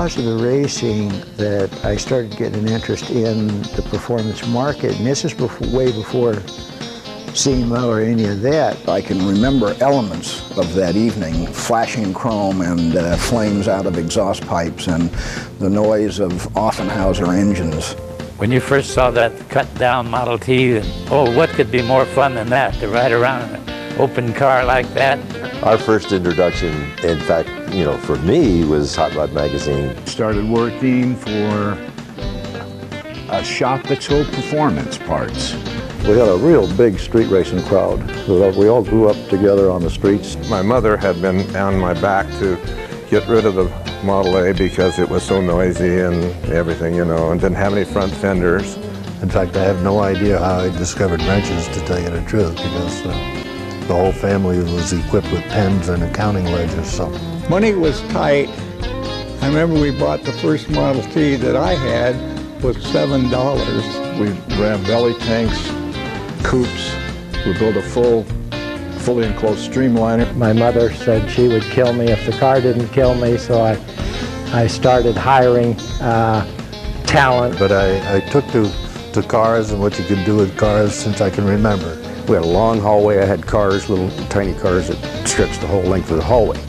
because of the racing that I started getting an interest in the performance market, and this is way before SEMA or any of that. I can remember elements of that evening, flashing chrome and flames out of exhaust pipes and the noise of Offenhauser engines. When you first saw that cut-down Model T, oh, what could be more fun than that, to ride around in an open car like that? Our first introduction, in fact, you know, for me, was Hot Rod Magazine. Started working for a shop that sold performance parts. We had a real big street racing crowd. We all grew up together on the streets. My mother had been on my back to get rid of the Model A because it was so noisy and everything, you know, and didn't have any front fenders. In fact, I have no idea how I discovered wrenches, to tell you the truth, because the whole family was equipped with pens and accounting ledgers. So money was tight. I remember we bought the first Model T that I had was $7. We ran belly tanks, coupes. We built a fully enclosed streamliner. My mother said she would kill me if the car didn't kill me, so I started hiring talent. But I took to cars and what you could do with cars since I can remember. We had a long hallway. I had cars, little tiny cars that stretched the whole length of the hallway.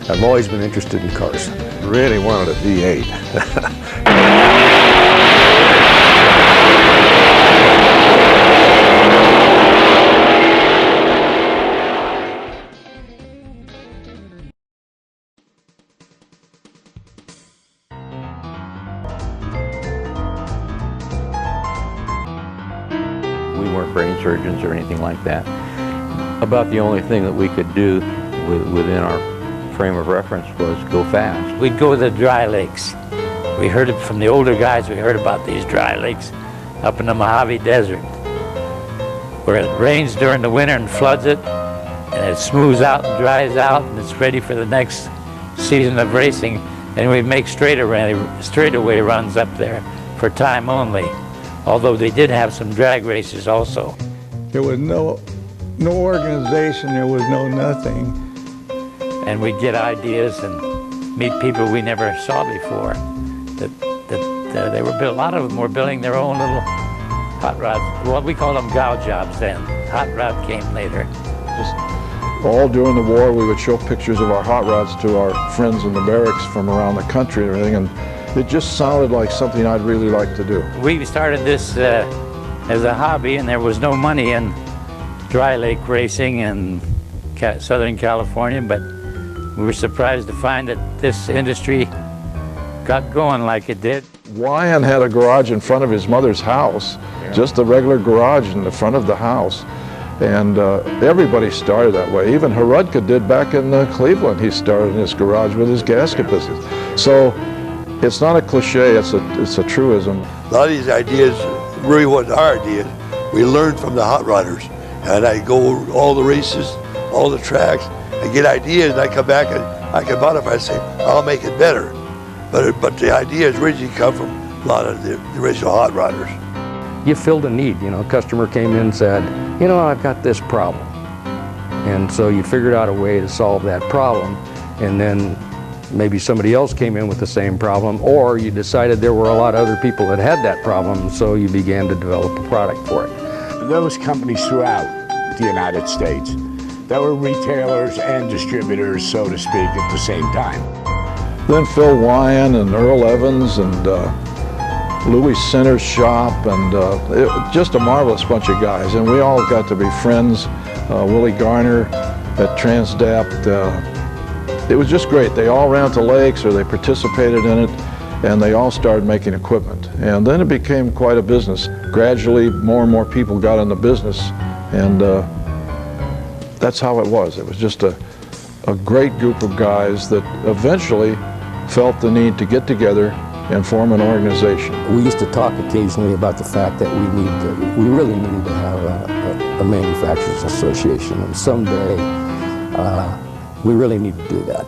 I've always been interested in cars. Really wanted a V8. We weren't brain surgeons or anything like that. About the only thing that we could do within our frame of reference was go fast. We'd go to the dry lakes. We heard it from the older guys, we heard about these dry lakes up in the Mojave Desert, where it rains during the winter and floods it, and it smooths out and dries out, and it's ready for the next season of racing. And we'd make straightaway runs up there for time only, although they did have some drag races also. There was no organization, there was no nothing. And we'd get ideas and meet people we never saw before. They were a lot of them were building their own little hot rods. Well, we called them gow jobs then. Hot rod came later. Just all during the war, we would show pictures of our hot rods to our friends in the barracks from around the country and everything, and it just sounded like something I'd really like to do. We started this as a hobby, and there was no money in dry lake racing in Southern California, but we were surprised to find that this industry got going like it did. Wyan had a garage in front of his mother's house, just a regular garage in the front of the house. And everybody started that way. Even Harudka did back in Cleveland. He started in his garage with his gasket business. So it's not a cliche, it's a truism. A lot of these ideas really wasn't our ideas. We learned from the hot rodders. And I go all the races, all the tracks, and get ideas, and I come back and I can modify and say, I'll make it better. But the ideas originally come from a lot of the original hot rodders. You filled a need, you know, a customer came in and said, you know, I've got this problem. And so you figured out a way to solve that problem, and then maybe somebody else came in with the same problem, or you decided there were a lot of other people that had that problem, so you began to develop a product for it. There was companies throughout the United States that were retailers and distributors, so to speak, at the same time. Then Phil Wyan and Earl Evans and Louis Center's shop, and just a marvelous bunch of guys, and we all got to be friends. Willie Garner at Transdapt. It was just great. They all ran to lakes or they participated in it, and they all started making equipment. And then it became quite a business. Gradually, more and more people got in the business, and that's how it was. It was just a great group of guys that eventually felt the need to get together and form an organization. We used to talk occasionally about the fact that we really needed to have a manufacturers association, and someday we really need to do that.